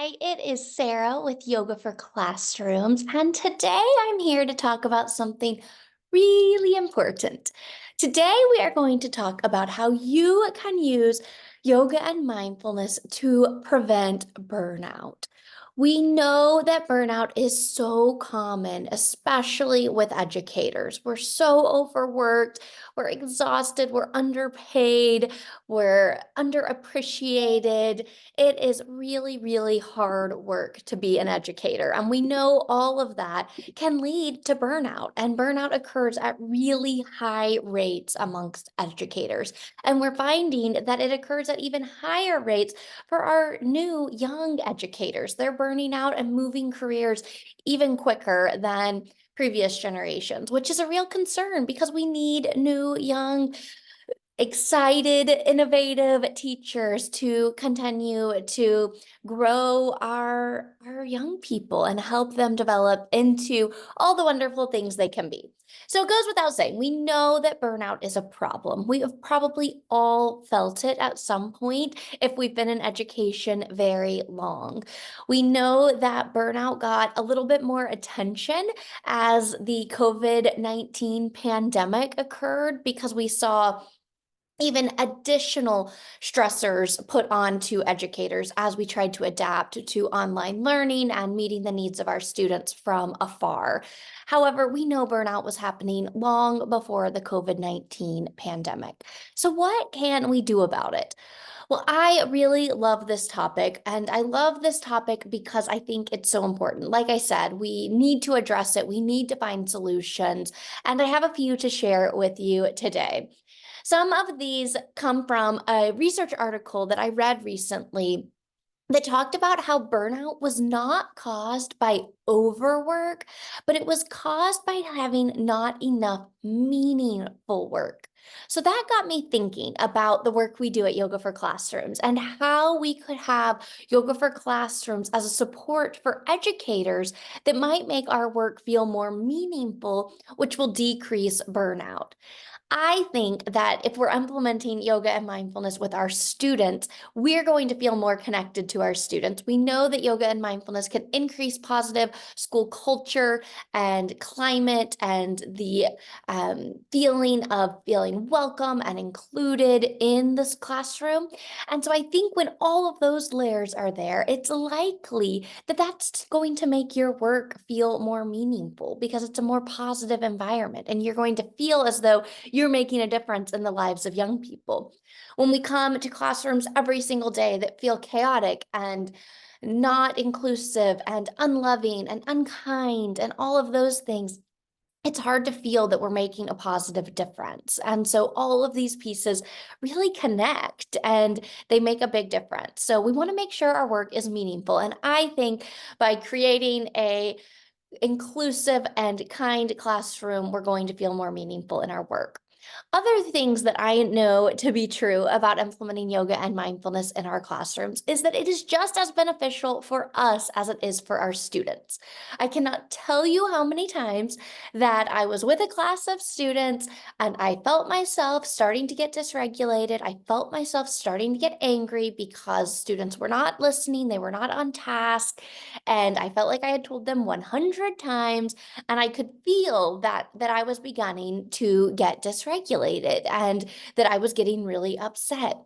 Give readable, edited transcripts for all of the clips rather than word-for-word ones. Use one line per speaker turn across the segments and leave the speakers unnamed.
Hi, it is Sarah with Yoga for Classrooms, and today I'm here to talk about something really important. Today we are going to talk about how you can use yoga and mindfulness to prevent burnout. We know that burnout is so common, especially with educators. We're so overworked, we're exhausted, we're underpaid, we're underappreciated. It is really, really hard work to be an educator. And we know all of that can lead to burnout. And burnout occurs at really high rates amongst educators. And we're finding that it occurs at even higher rates for our new young educators. They're burning out and moving careers even quicker than previous generations, which is a real concern because we need new, young, excited, innovative teachers to continue to grow our young people and help them develop into all the wonderful things they can be. So it goes without saying, we know that burnout is a problem. We have probably all felt it at some point if we've been in education very long. We know that burnout got a little bit more attention as the COVID-19 pandemic occurred because we saw even additional stressors put on to educators as we tried to adapt to online learning and meeting the needs of our students from afar. However, we know burnout was happening long before the COVID-19 pandemic. So what can we do about it? Well, I really love this topic, and I love this topic because I think it's so important. Like I said, we need to address it, we need to find solutions, and I have a few to share with you today. Some of these come from a research article that I read recently that talked about how burnout was not caused by overwork, but it was caused by having not enough meaningful work. So that got me thinking about the work we do at Yoga for Classrooms and how we could have Yoga for Classrooms as a support for educators that might make our work feel more meaningful, which will decrease burnout. I think that if we're implementing yoga and mindfulness with our students, we're going to feel more connected to our students. We know that yoga and mindfulness can increase positive school culture and climate and the feeling of feeling welcome and included in this classroom. And so I think when all of those layers are there, it's likely that that's going to make your work feel more meaningful because it's a more positive environment and you're going to feel as though you're making a difference in the lives of young people. When we come to classrooms every single day that feel chaotic and not inclusive and unloving and unkind and all of those things, it's hard to feel that we're making a positive difference. And so all of these pieces really connect and they make a big difference. So we want to make sure our work is meaningful. And I think by creating a inclusive and kind classroom, we're going to feel more meaningful in our work. Other things that I know to be true about implementing yoga and mindfulness in our classrooms is that it is just as beneficial for us as it is for our students. I cannot tell you how many times that I was with a class of students and I felt myself starting to get dysregulated. I felt myself starting to get angry because students were not listening, they were not on task, and I felt like I had told them 100 times and I could feel that I was beginning to get dysregulated and that I was getting really upset.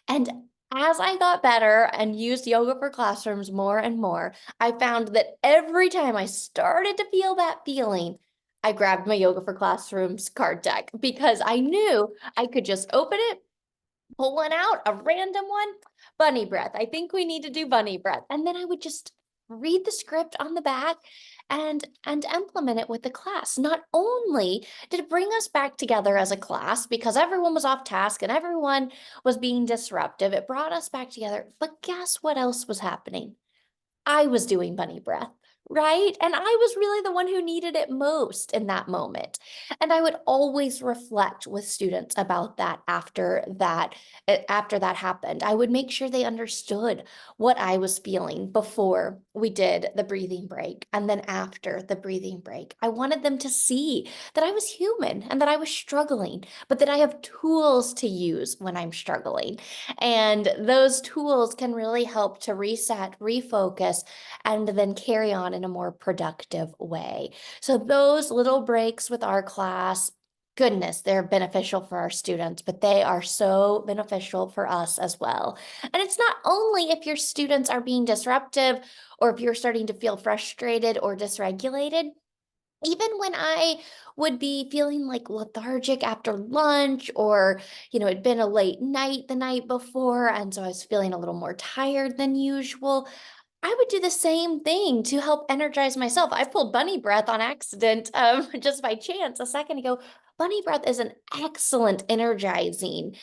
And as I got better and used yoga for classrooms more and more, I found that every time I started to feel that feeling, I grabbed my yoga for classrooms card deck because I knew I could just open it, pull one out, a random one, bunny breath. I think we need to do bunny breath. And then I would just read the script on the back and implement it with the class. Not only did it bring us back together as a class because everyone was off task and everyone was being disruptive, it brought us back together. But guess what else was happening? I was doing bunny breath. right? And I was really the one who needed it most in that moment. And I would always reflect with students about that after that happened. I would make sure they understood what I was feeling before we did the breathing break and then after the breathing break. I wanted them to see that I was human and that I was struggling, but that I have tools to use when I'm struggling. And those tools can really help to reset, refocus, and then carry on in a more productive way. So those little breaks with our class, goodness, they're beneficial for our students, but they are so beneficial for us as well. And it's not only if your students are being disruptive or if you're starting to feel frustrated or dysregulated. Even when I would be feeling like lethargic after lunch, or, it'd been a late night the night before, and so I was feeling a little more tired than usual. I would do the same thing to help energize myself. I pulled bunny breath on accident, just by chance a second ago. Bunny breath is an excellent energizing,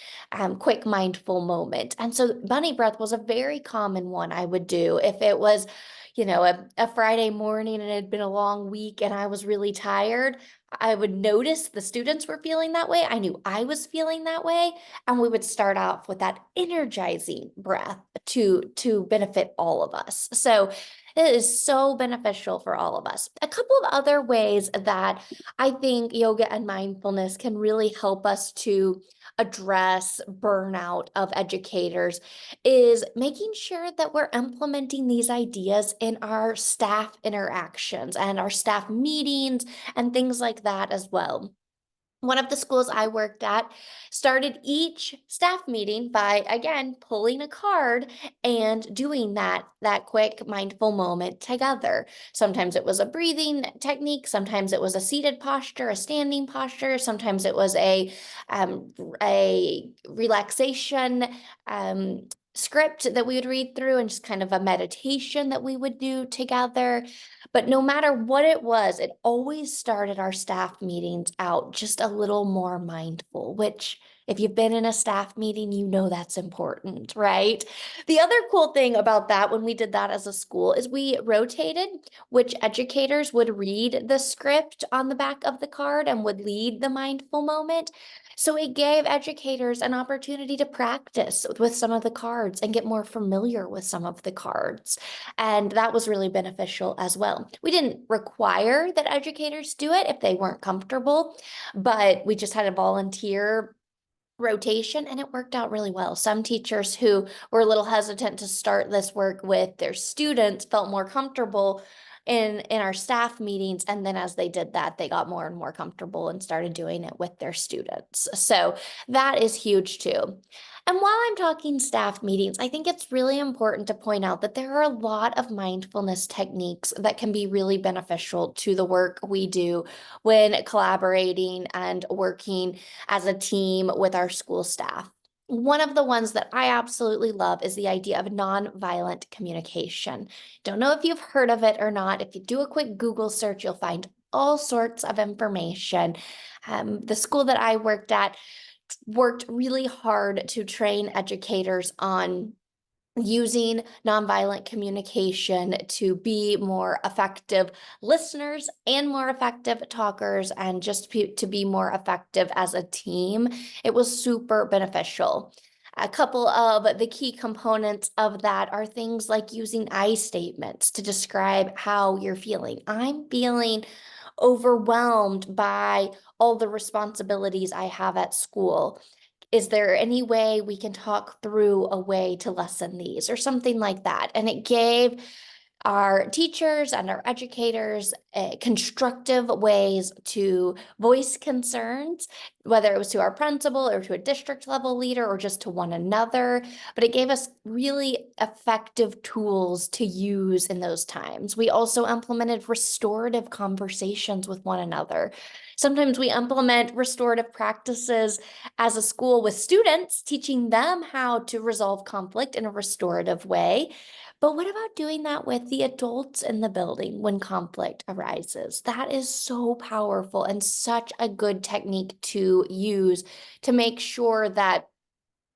quick mindful moment. And so bunny breath was a very common one I would do if it was, a Friday morning and it had been a long week and I was really tired. I would notice the students were feeling that way. I knew I was feeling that way. And we would start off with that energizing breath to benefit all of us. So it is so beneficial for all of us. A couple of other ways that I think yoga and mindfulness can really help us to address burnout of educators is making sure that we're implementing these ideas in our staff interactions and our staff meetings and things like that as well. One of the schools I worked at started each staff meeting by, again, pulling a card and doing that quick mindful moment together. Sometimes it was a breathing technique, sometimes it was a seated posture, a standing posture, sometimes it was a relaxation script that we would read through, and just kind of a meditation that we would do together. But no matter what it was, it always started our staff meetings out just a little more mindful, which, if you've been in a staff meeting, you know that's important, right? The other cool thing about that when we did that as a school is we rotated which educators would read the script on the back of the card and would lead the mindful moment. So it gave educators an opportunity to practice with some of the cards and get more familiar with some of the cards. And that was really beneficial as well. We didn't require that educators do it if they weren't comfortable, but we just had a volunteer rotation and it worked out really well. Some teachers who were a little hesitant to start this work with their students felt more comfortable in our staff meetings, and then as they did that, they got more and more comfortable and started doing it with their students. So that is huge too. And while I'm talking staff meetings, I think it's really important to point out that there are a lot of mindfulness techniques that can be really beneficial to the work we do when collaborating and working as a team with our school staff. One of the ones that I absolutely love is the idea of nonviolent communication. Don't know if you've heard of it or not. If you do a quick Google search, you'll find all sorts of information. The school that I worked at worked really hard to train educators on using nonviolent communication to be more effective listeners and more effective talkers, and just to be more effective as a team. It was super beneficial. A couple of the key components of that are things like using I statements to describe how you're feeling. I'm feeling overwhelmed by all the responsibilities I have at school. Is there any way we can talk through a way to lessen these, or something like that? And it gave our teachers and our educators constructive ways to voice concerns, whether it was to our principal or to a district level leader or just to one another. But it gave us really effective tools to use in those times. We also implemented restorative conversations with one another. Sometimes we implement restorative practices as a school with students, teaching them how to resolve conflict in a restorative way. But what about doing that with the adults in the building when conflict arises? That is so powerful and such a good technique to use to make sure that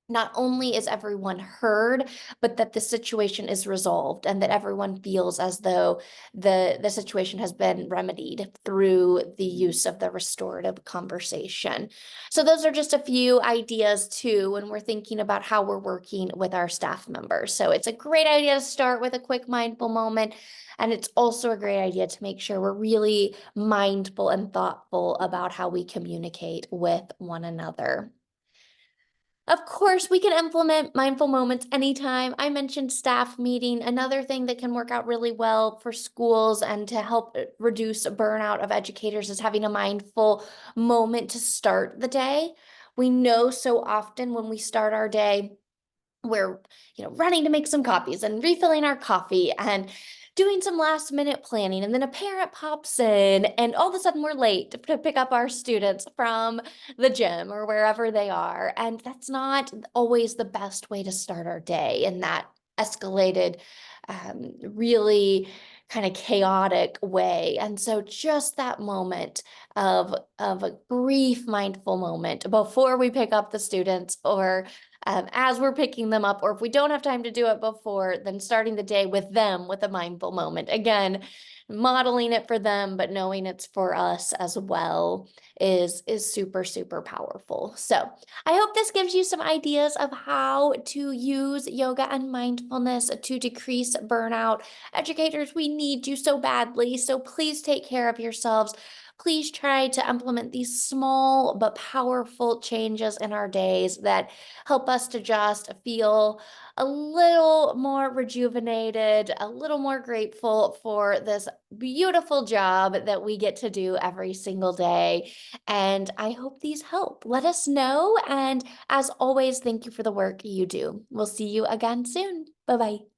not only is everyone heard, but that the situation is resolved and that everyone feels as though the situation has been remedied through the use of the restorative conversation. So those are just a few ideas too when we're thinking about how we're working with our staff members. So it's a great idea to start with a quick mindful moment. And it's also a great idea to make sure we're really mindful and thoughtful about how we communicate with one another. Of course, we can implement mindful moments anytime. I mentioned staff meeting. Another thing that can work out really well for schools and to help reduce burnout of educators is having a mindful moment to start the day. We know so often when we start our day, we're running to make some copies and refilling our coffee and doing some last minute planning, and then a parent pops in and all of a sudden we're late to pick up our students from the gym or wherever they are, and that's not always the best way to start our day in that escalated, really kind of chaotic way. And so just that moment of a brief mindful moment before we pick up the students, or as we're picking them up, or if we don't have time to do it before, then starting the day with them with a mindful moment. Again, modeling it for them, but knowing it's for us as well is super, super powerful. So I hope this gives you some ideas of how to use yoga and mindfulness to decrease burnout. Educators, we need you so badly, so please take care of yourselves. Please try to implement these small but powerful changes in our days that help us to just feel a little more rejuvenated, a little more grateful for this beautiful job that we get to do every single day. And I hope these help. Let us know. And as always, thank you for the work you do. We'll see you again soon. Bye bye.